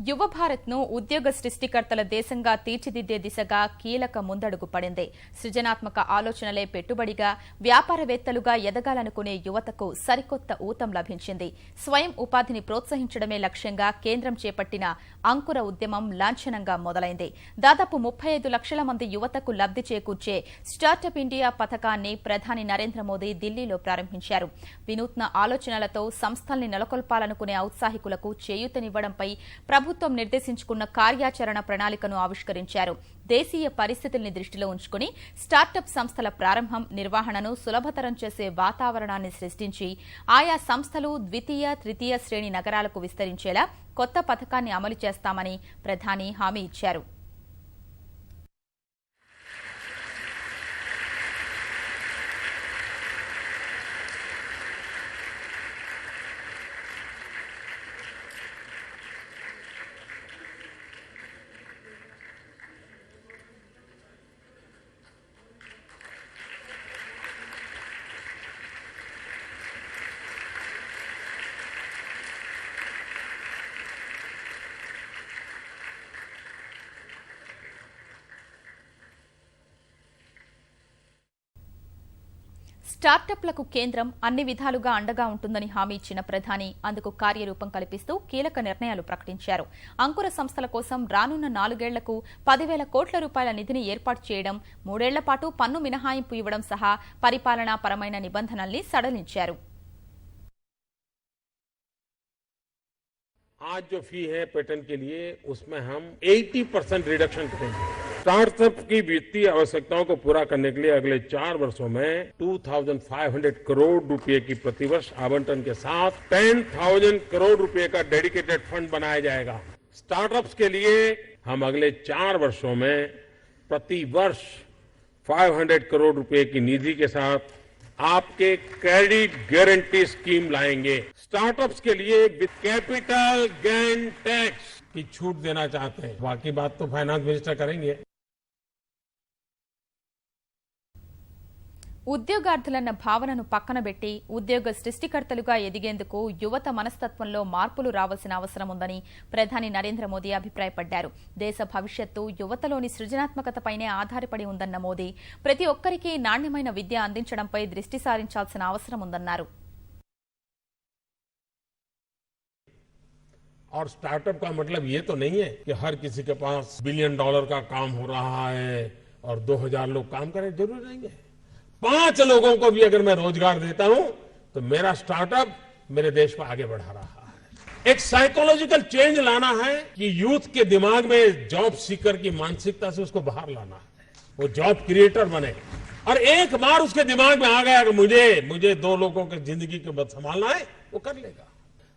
యువ భారత్ను ఉద్యోగ సృష్టికర్తల దేశంగా తీర్చిదిద్దే దిశగా కీలక ముందడుగు పడింది. సృజనాత్మక ఆలోచనలే పెట్టుబడిగా వ్యాపారవేత్తలుగా ఎదగాలనుకునే యువతకు సరికొత్త ఊతం లభించింది. స్వయం ఉపాధిని ప్రోత్సహించడమే లక్ష్యంగా కేంద్రం చేపట్టిన అంకుర ఉద్యమం లాంఛనంగా మొదలైంది. దాదాపు 35 లక్షల మంది యువతకు లబ్ది చేకూర్చే స్టార్టప్ ఇండియా పథకాన్ని ప్రధాని నరేంద్ర మోదీ ఢిల్లీలో ప్రారంభించారు. వినూత్న ఆలోచనలతో సంస్థల్ని నెలకొల్పాలనుకునే ఔత్సాహికులకు చేయూతనివ్వడంపై ప్రభుత్వం నిర్దేశించుకున్న కార్యాచరణ ప్రణాళికను ఆవిష్కరించారు. దేశీయ పరిస్థితుల్ని దృష్టిలో ఉంచుకుని స్టార్టప్ సంస్థల ప్రారంభం, నిర్వహణను సులభతరం చేసే వాతావరణాన్ని సృష్టించి ఆయా సంస్థలు ద్వితీయ, తృతీయ శ్రేణి నగరాలకు విస్తరించేలా కొత్త పథకాన్ని అమలు చేస్తామని ప్రధాని హామీ ఇచ్చారు. స్టార్టప్లకు కేంద్రం అన్ని విధాలుగా అండగా ఉంటుందని హామీ ఇచ్చిన ప్రధాని అందుకు కార్యరూపం కల్పిస్తూ కీలక నిర్ణయాలు ప్రకటించారు. అంకుర సంస్థల కోసం రానున్న 4 ఏళ్లకు 10,000 కోట్ల రూపాయల నిధిని ఏర్పాటు చేయడం, 3 ఏళ్ల పాటు పన్ను మినహాయింపు ఇవ్వడం సహా పరిపాలనా పరమైన నిబంధనల్ని సడలించారు. आज जो फी है पेटेंट के लिए उसमें हम 80% रिडक्शन करेंगे। स्टार्टअप की वित्तीय आवश्यकताओं को पूरा करने के लिए अगले 4 वर्षों में 2,500 करोड़ रुपए की प्रतिवर्ष आवंटन के साथ 10,000 करोड़ रुपए का डेडिकेटेड फंड बनाया जाएगा। स्टार्टअप्स के लिए हम अगले 4 वर्षों में प्रति वर्ष 500 करोड़ रुपए की निधि के साथ आपके क्रेडिट गारंटी स्कीम लाएंगे। स्टार्टअप्स के लिए कैपिटल गेन टैक्स की छूट देना चाहते हैं। बाकी बात तो फाइनेंस मिनिस्टर करेंगे। ఉద్యోగార్థులన్న భావనను పక్కనబెట్టి ఉద్యోగ సృష్టికర్తలుగా ఎదిగేందుకు యువత మనస్తత్వంలో మార్పులు రావాల్సిన అవసరం ఉందని ప్రధాని నరేంద్ర మోదీ అభిప్రాయపడ్డారు. దేశ భవిష్యత్తు యువతలోని సృజనాత్మకతపైనే ఆధారపడి ఉందన్న మోదీ ప్రతి ఒక్కరికి నాణ్యమైన విద్య అందించడంపై దృష్టి సారించాల్సిన అవసరం ఉందన్నారు. और स्टार्टअप का मतलब ये तो नहीं है कि हर किसी के पास $1 बिलियन का काम हो रहा है और 2,000 लोग काम करें, जरूर नहीं है। 5 लोगों को भी अगर मैं रोजगार देता हूं तो मेरा स्टार्टअप मेरे देश को आगे बढ़ा रहा है। एक साइकोलॉजिकल चेंज लाना है कि यूथ के दिमाग में जॉब सीकर की मानसिकता से उसको बाहर लाना है, वो जॉब क्रिएटर बने। और एक बार उसके दिमाग में आ गया कि मुझे 2 लोगों की जिंदगी को संभालना है, वो कर लेगा।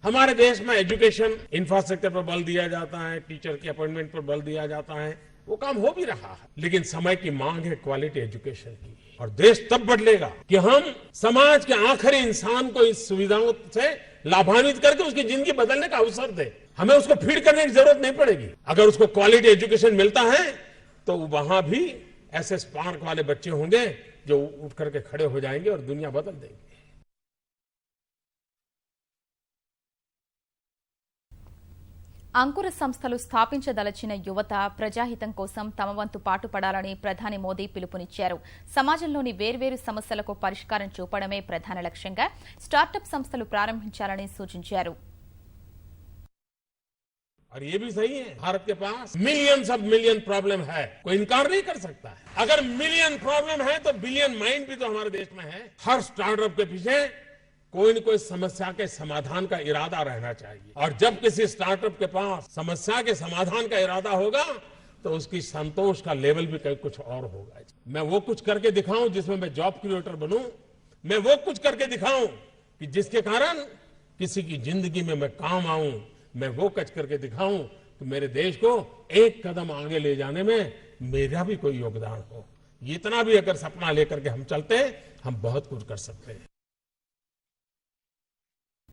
हमारे देश में एजुकेशन इंफ्रास्ट्रक्चर पर बल दिया जाता है, टीचर के अपॉइंटमेंट पर बल दिया जाता है, वो काम हो भी रहा है, लेकिन समय की मांग है क्वालिटी एजुकेशन की। और देश तब बदलेगा कि हम समाज के आखिरी इंसान को इस सुविधाओं से लाभान्वित करके उसकी जिंदगी बदलने का अवसर दे। हमें उसको फीड करने की जरूरत नहीं पड़ेगी। अगर उसको क्वालिटी एजुकेशन मिलता है तो वहां भी ऐसे स्पार्क वाले बच्चे होंगे जो उठ करके खड़े हो जाएंगे और दुनिया बदल देंगे। అంకుర సంస్థలు స్థాపించదలచిన యువత ప్రజాహితం కోసం తమ వంతు పాటుపడాలని ప్రధాని మోదీ పిలుపునిచ్చారు. సమాజంలోని వేర్వేరు సమస్యలకు పరిష్కారం చూపడమే ప్రధాన లక్ష్యంగా స్టార్టప్ సంస్థలు ప్రారంభించాలని సూచించారు. और ये भी सही है, भारत के पास मिलियन प्रॉब्लम है, कोई इनकार नहीं कर सकता है। अगर मिलियन प्रॉब्लम है तो बिलियन माइंड भी तो हमारे देश में है। हर स्टार्टअप के पीछे कोई न कोई समस्या के समाधान का इरादा रहना चाहिए, और जब किसी स्टार्टअप के पास समस्या के समाधान का इरादा होगा तो उसकी संतोष का लेवल भी कुछ और होगा। मैं वो कुछ करके दिखाऊं जिसमें मैं जॉब क्रिएटर बनूं, मैं वो कुछ करके दिखाऊं कि जिसके कारण किसी की जिंदगी में मैं काम आऊं, मैं वो कुछ करके दिखाऊं कि मेरे देश को एक कदम आगे ले जाने में मेरा भी कोई योगदान हो। इतना भी अगर सपना लेकर के हम चलते हैं, हम बहुत कुछ कर सकते हैं।